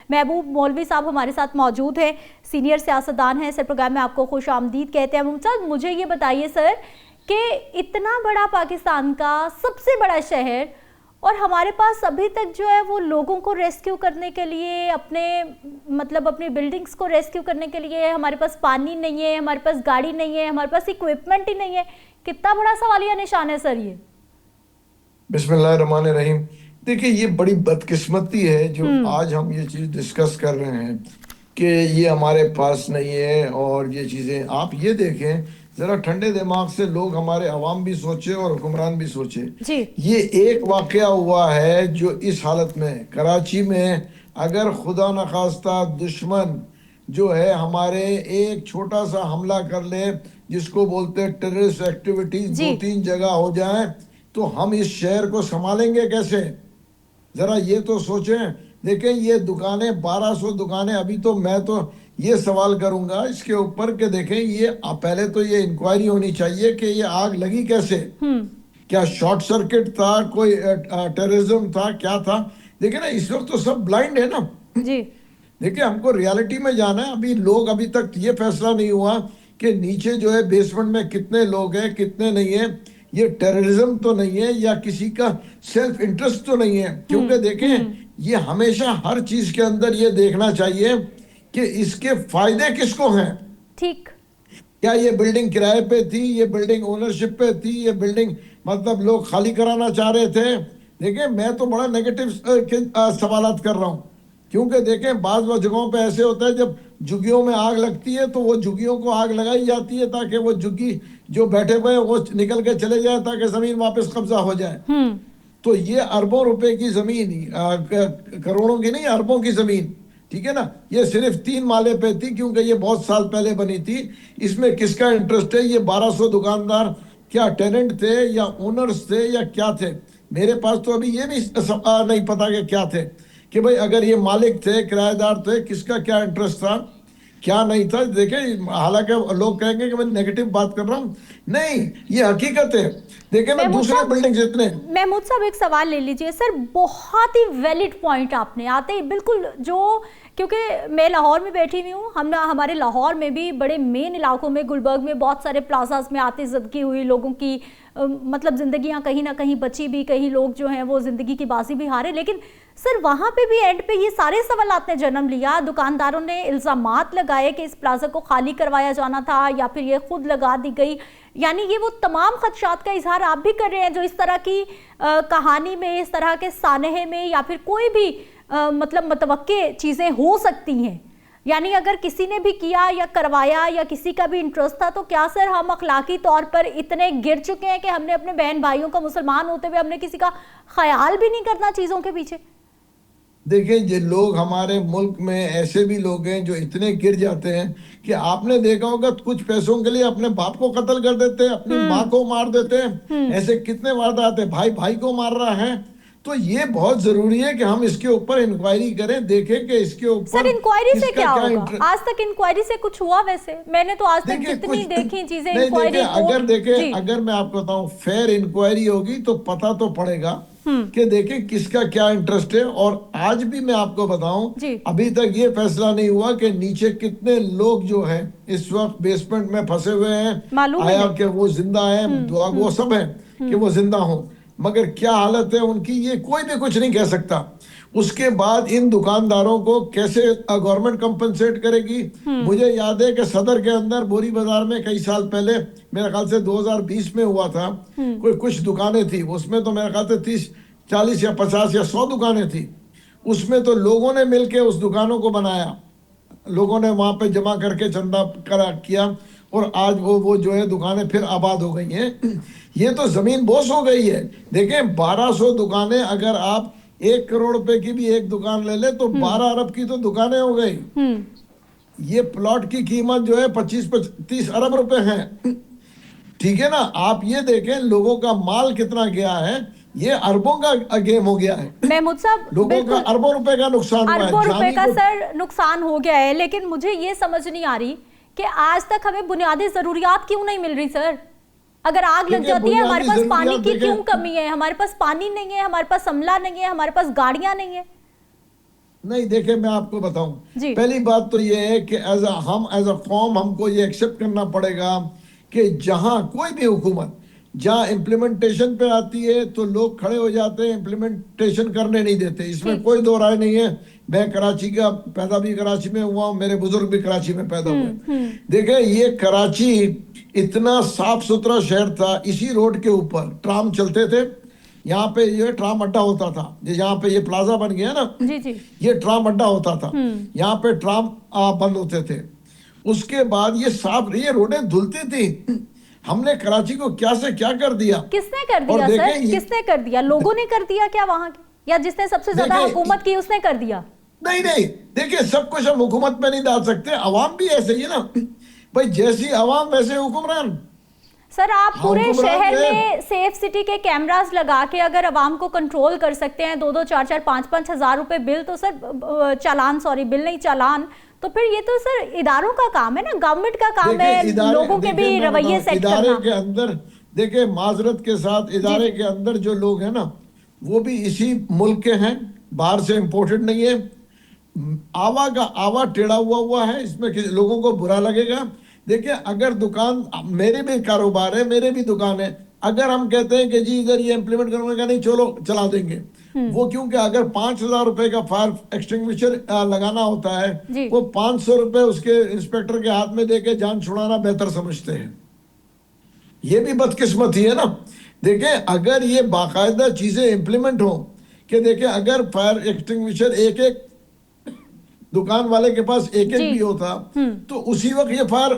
محبوب مولوی صاحب ہمارے ساتھ موجود ہیں، سینئر سیاستدان ہیں، سر پروگرام میں آپ کو خوش آمدید کہتے ہیں۔ محمود صاحب مجھے یہ بتائیے سر کہ اتنا بڑا پاکستان کا سب سے بڑا شہر اور ہمارے پاس ابھی تک جو ہے وہ لوگوں کو ریسکیو کرنے کے لیے اپنی بلڈنگز کو ریسکیو کرنے کے لیے ہمارے پاس پانی نہیں ہے، ہمارے پاس گاڑی نہیں ہے، ہمارے پاس اکوپمنٹ ہی نہیں ہے، کتنا بڑا سوالیہ نشان ہے سر یہ؟ بسم اللہ الرحمن الرحیم۔ دیکھیں یہ بڑی بدقسمتی ہے جو آج ہم یہ چیز ڈسکس کر رہے ہیں کہ یہ ہمارے پاس نہیں ہے اور یہ چیزیں۔ آپ یہ دیکھیں ذرا ٹھنڈے دماغ سے، لوگ ہمارے عوام بھی سوچے اور حکمران بھی سوچے۔ یہ ایک واقعہ ہوا ہے جو اس حالت میں کراچی میں، اگر خدا نخواستہ دشمن جو ہے ہمارے ایک چھوٹا سا حملہ کر لے، جس کو بولتے ہیں ٹیررسٹ ایکٹیویٹیز، 2-3 جگہ ہو جائیں تو ہم اس شہر کو سنبھالیں گے کیسے؟ ذرا یہ تو سوچیں۔ دیکھیں یہ دکانیں 1200 دکانیں، ابھی تو میں تو یہ سوال کروں گا اس کے اوپر کہ دیکھیں یہ پہلے تو یہ انکوائری ہونی چاہیے کہ یہ آگ لگی کیسے، کیا شارٹ سرکٹ تھا، کوئی ٹیررزم تھا، کیا تھا؟ دیکھیں نا اس وقت تو سب بلائنڈ ہے نا۔ دیکھیں ہم کو ریالٹی میں جانا ہے۔ ابھی تک یہ فیصلہ نہیں ہوا کہ نیچے جو ہے بیسمنٹ میں کتنے لوگ ہیں کتنے نہیں ہیں۔ یہ ٹیررزم تو نہیں ہے یا کسی کا سیلف انٹرسٹ تو نہیں ہے، کیونکہ دیکھیں یہ ہمیشہ ہر چیز کے اندر یہ دیکھنا چاہیے کہ اس کے فائدے کس کو ہیں۔ ٹھیک، کیا یہ بلڈنگ کرائے پہ تھی، یہ بلڈنگ اونرشپ پہ تھی، یہ بلڈنگ لوگ خالی کرانا چاہ رہے تھے؟ دیکھیں میں تو بڑا نیگیٹو سوالات کر رہا ہوں، کیونکہ دیکھیں بعض جگہوں پہ ایسے ہوتا ہے جب جھگیوں میں آگ لگتی ہے تو وہ جھگیوں کو آگ لگائی جاتی ہے تاکہ وہ جھگی جو بیٹھے ہوئے وہ نکل کے چلے جائے تاکہ زمین واپس قبضہ ہو جائے۔ تو یہ اربوں روپے کی زمین، کروڑوں کی نہیں، اربوں کی زمین، ٹھیک ہے نا، یہ صرف 3 مالے پہ تھی کیونکہ یہ بہت سال پہلے بنی تھی۔ اس میں کس کا انٹرسٹ ہے؟ یہ 1200 دکاندار کیا ٹیننٹ تھے یا اونرز تھے یا کیا تھے؟ میرے پاس تو ابھی یہ بھی نہیں پتا کہ کیا تھے، کہ بھئی اگر یہ مالک تھے، کرایہ دار تھے، کس کا کیا انٹرسٹ تھا کیا نہیں تھا۔ دیکھیں حالانکہ لوگ کہیں گے کہ میں نیگیٹو بات کر رہا ہوں، نہیں یہ حقیقت ہے۔ دیکھیں نا دوسرے بلڈنگز اتنے۔ محمود صاحب ایک سوال لے لیجئے سر، بہت ہی ویلڈ پوائنٹ آپ نے آتے ہی بالکل، جو کیونکہ میں لاہور میں بیٹھی ہوئی ہوں، ہمارے لاہور میں بھی بڑے مین علاقوں میں، گلبرگ میں بہت سارے پلازاز میں آتی زدگی ہوئی، لوگوں کی زندگیاں کہیں نہ کہیں بچی بھی، کہیں لوگ جو ہیں وہ زندگی کی بازی بھی ہارے، لیکن سر وہاں پہ بھی اینڈ پہ یہ سارے سوالات نے جنم لیا۔ دکانداروں نے الزامات لگائے کہ اس پلازا کو خالی کروایا جانا تھا یا پھر یہ خود لگا دی گئی، یعنی یہ وہ تمام خدشات کا اظہار آپ بھی کر رہے ہیں جو اس طرح کی کہانی میں، اس طرح کے سانحے میں یا پھر کوئی بھی متوقع چیزیں ہو سکتی ہیں۔ یعنی اگر کسی نے بھی کیا یا کروایا یا کسی کا بھی انٹرسٹ تھا تو کیا سر ہم اخلاقی طور پر اتنے گر چکے ہیں کہ ہم نے اپنے بہن بھائیوں کا مسلمان ہوتے ہوئے ہم نے کسی کا خیال بھی نہیں کرنا چیزوں کے پیچھے؟ دیکھیں یہ لوگ ہمارے ملک میں ایسے بھی لوگ ہیں جو اتنے گر جاتے ہیں کہ آپ نے دیکھا ہوگا کچھ پیسوں کے لیے اپنے باپ کو قتل کر دیتے ہیں، اپنی ماں کو مار دیتے ہیں، ایسے کتنے واردات ہیں، بھائی بھائی کو مار رہا ہے۔ تو یہ بہت ضروری ہے کہ ہم اس کے اوپر انکوائری کریں، دیکھیں کہ اس کے اوپر سر انکوائری سے کیا ہوگا؟ آج تک انکوائری سے کچھ ہوا؟ ویسے میں نے تو آج تک جتنی دیکھی چیزیں انکوائری اگر میں آپ کو بتاؤں فیئر انکوائری ہوگی تو پتہ تو پڑے گا کہ دیکھیں کس کا کیا انٹرسٹ ہے۔ اور آج بھی میں آپ کو بتاؤں ابھی تک یہ فیصلہ نہیں ہوا کہ نیچے کتنے لوگ جو ہیں اس وقت بیسمنٹ میں پھنسے ہوئے ہیں، آیا کہ وہ زندہ ہیں، وہ سب ہیں کہ وہ زندہ ہوں، مگر کیا حالت ہے ان کی یہ کوئی بھی کچھ نہیں کہہ سکتا۔ اس کے بعد ان دکانداروں کو کیسے گورنمنٹ کمپنسیٹ کرے گی؟ مجھے یاد ہے کہ صدر کے اندر بوری بازار میں کئی سال پہلے، میرے خیال سے 2020 میں ہوا تھا، کوئی کچھ دکانیں تھی اس میں، تو میرے خیال سے 30 40 یا 50 یا 100 دکانیں تھی اس میں، تو لوگوں نے مل کے اس دکانوں کو بنایا، لوگوں نے وہاں پہ جمع کر کے چندہ کیا اور آج وہ جو ہے دکانیں پھر آباد ہو گئی ہیں۔ یہ تو زمین بوس ہو گئی ہے۔ دیکھیں 1200 دکانیں، اگر آپ 1 کروڑ روپے کی بھی ایک دکان لے لیں تو 12 ارب کی تو دکانیں ہو گئی۔ یہ پلاٹ کی قیمت جو ہے 25-30 ارب روپے ہیں، ٹھیک ہے نا۔ آپ یہ دیکھیں لوگوں کا مال کتنا گیا ہے، یہ اربوں کا گیم ہو گیا ہے۔ محمود صاحب لوگوں کا اربوں روپے کا نقصان ہوا ہے، اربوں روپے کا سر نقصان ہو گیا ہے، لیکن مجھے یہ سمجھ نہیں آ رہی کہ آج تک ہمیں بنیادی ضروریات کیوں نہیں مل رہی سر؟ اگر آگ لگ جاتی ہے ہمارے پاس پانی کی کیوں کمی ہے؟ ہمارے پاس پانی نہیں ہے، ہمارے پاس عملہ نہیں ہے، ہمارے پاس گاڑیاں نہیں ہیں۔ نہیں دیکھیں میں آپ کو بتاؤں، جی پہلی بات تو یہ ہے کہ ہم ایز اے قوم ہم کو یہ ایکسیپٹ کرنا پڑے گا کہ جہاں کوئی بھی حکومت جہاں امپلیمنٹیشن پہ آتی ہے تو لوگ کھڑے ہو جاتے ہیں، امپلیمنٹیشن کرنے نہیں دیتے، اس میں ٹھیک کوئی دو رائے نہیں ہے۔ میں کراچی کا پیدا بھی کراچی میں ہوا ہوں، میرے بزرگ بھی کراچی میں پیدا ہوئے۔ دیکھیں یہ کراچی اتنا صاف ستھرا شہر تھا، اسی روڈ کے اوپر ٹرام چلتے تھے، یہاں پہ یہ ٹرام اڈا ہوتا تھا، یہاں پہ یہ پلازا بن گیا نا، جی جی یہ ٹرام اڈا ہوتا تھا، یہاں پہ ٹرام بند ہوتے تھے۔ اس کے بعد یہ صاف یہ روڈیں دھلتی تھی۔ ہم نے کراچی کو کیا سے کیا کر دیا، کس نے کر اور دیا سر؟ دیکھیں یہ کس نے کر دیا؟ لوگوں نے کر دیا کیا وہاں کے؟ یا جس نے سب سے زیادہ دیکھیں حکومت کی اس نے کر دیا؟ نہیں دیکھیں سب کچھ ہم حکومت پہ نہیں ڈال سکتے، عوام بھی ایسے ہی ہے نا بھائی، جیسی عوام ویسے حکمران۔ سر آپ پورے حکمران شہر جو ہے میں سیف سٹی کے کیمراز لگا کے اگر عوام کو کنٹرول کر سکتے ہیں، 2-2 4-4 5-5 ہزار روپے بل، تو سر چالان، سوری بل نہیں چالان، تو پھر یہ تو سر اداروں کا کام ہے نا، گورنمنٹ کا کام ہے لوگوں کے بھی رویے سیٹ کرنا۔ ادارے کے اندر دیکھیں معذرت کے ساتھ ادارے کے اندر جو لوگ ہیں نا وہ بھی اسی ملک کے ہیں، باہر سے امپورٹڈ نہیں ہے۔ آوا کا آوا ٹیڑھا ہوا ہے، اس میں لوگوں کو برا لگے گا۔ دیکھیں اگر دکان، میرے بھی کاروبار ہے، میرے بھی دکان ہے، اگر ہم کہتے ہیں کہ جی ادھر یہ امپلیمنٹ کرنے کا نہیں، چلو چلا دیں گے، وہ کیونکہ اگر 5,000 روپے کا فائر ایکسٹنگوشر لگانا ہوتا ہے، وہ 500 روپے اس کے انسپیکٹر کے ہاتھ میں دے کے جان چھڑانا بہتر سمجھتے ہیں۔ یہ بھی بدقسمتی ہے نا۔ دیکھیں اگر یہ باقاعدہ چیزیں امپلیمنٹ ہوں کہ دیکھیں اگر فائر ایکسٹنگوشر ایک دکان والے کے پاس ایک بھی ہوتا تو اسی وقت یہ فائر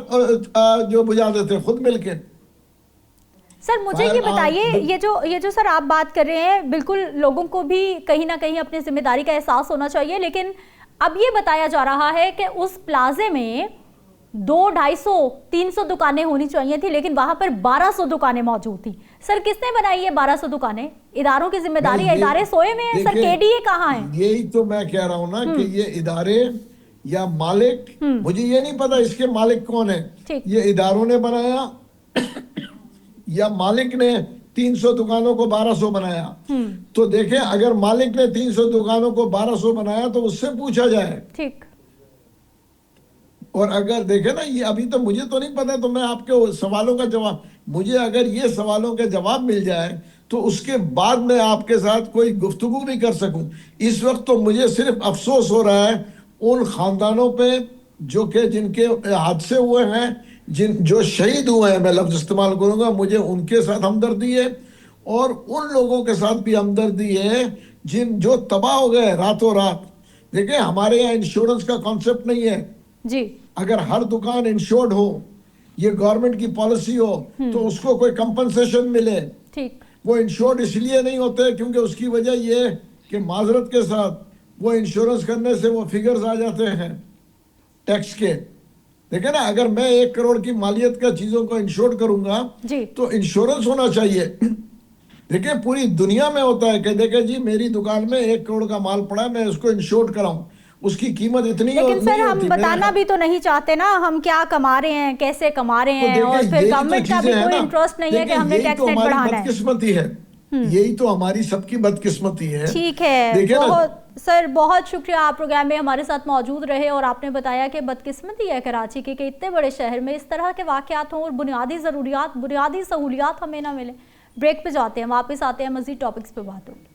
جو بجھا دیتے خود مل کے۔ سر مجھے یہ بتائیے، یہ جو سر آپ بات کر رہے ہیں، بالکل لوگوں کو بھی کہیں نہ کہیں اپنی ذمہ داری کا احساس ہونا چاہیے، لیکن اب یہ بتایا جا رہا ہے کہ اس پلازے میں 200-250-300 دکانیں ہونی چاہیے تھی، لیکن وہاں پر 1200 دکانیں موجود تھی۔ سر کس نے بنائی ہے 1200 دکانیں؟ اداروں کی ذمہ داری ہے، ادارے سوئے میں ہیں، سر کے ڈی اے کہاں ہیں؟ یہی تو میں کہہ رہا ہوں نا کہ یہ ادارے یا مالک، مجھے یہ نہیں پتا اس کے مالک کون ہے، یہ اداروں نے بنایا یا مالک نے 300 دکانوں کو 1200 بنایا۔ تو دیکھیں اگر مالک نے 300 دکانوں کو 1200 بنایا تو اس سے پوچھا جائے، ٹھیک، اور اگر دیکھیں نا یہ ابھی تو مجھے تو نہیں پتا، تو میں آپ کے سوالوں کا جواب، مجھے اگر یہ سوالوں کا جواب مل جائے تو اس کے بعد میں آپ کے ساتھ کوئی گفتگو بھی کر سکوں۔ اس وقت تو مجھے صرف افسوس ہو رہا ہے ان خاندانوں پہ جو کہ جن کے حادثے ہوئے ہیں، جو شہید ہوئے ہیں، میں لفظ استعمال کروں گا، مجھے ان کے ساتھ ہمدردی ہے، اور ان لوگوں کے ساتھ بھی ہمدردی ہے جو تباہ ہو گئے راتوں رات۔ دیکھیں ہمارے یہاں انشورنس کا کانسیپٹ نہیں ہے، جی اگر ہر دکان انشورڈ ہو، یہ گورنمنٹ کی پالیسی ہو تو اس کو کوئی کمپنسیشن ملے۔ ٹھیک، وہ انشورڈ اس لیے نہیں ہوتے کیونکہ اس کی وجہ یہ کہ معذرت کے ساتھ وہ انشورنس کرنے سے وہ فگرز آ جاتے ہیں ٹیکس کے۔ دیکھیں نا اگر میں 1 کروڑ کی مالیت کا چیزوں کو انشورڈ کروں گا تو انشورنس ہونا چاہیے۔ دیکھیں پوری دنیا میں ہوتا ہے کہ دیکھیں جی میری دکان میں 1 کروڑ کا مال پڑا ہے، میں اس کو انشورڈ کراؤں، اس کی قیمت اتنی لیکن سر ہم بتانا بھی تو نہیں چاہتے نا ہم کیا کما رہے ہیں، کیسے کما رہے ہیں، اور پھر گورنمنٹ کا بھی کوئی انٹرسٹ نہیں ہے کہ ہم نے ٹیکس نیٹ بڑھانا ہے۔ بدقسمتی ہے، یہی تو ہماری سب کی بدقسمتی ہے۔ ٹھیک ہے، سر بہت شکریہ، آپ پروگرام میں ہمارے ساتھ موجود رہے اور آپ نے بتایا کہ بدقسمتی ہے کراچی کی کہ اتنے بڑے شہر میں اس طرح کے واقعات ہوں اور بنیادی ضروریات، بنیادی سہولیات ہمیں نہ ملیں۔ بریک پہ جاتے ہیں، واپس آتے ہیں، مزید ٹاپکس پہ بات ہوگی۔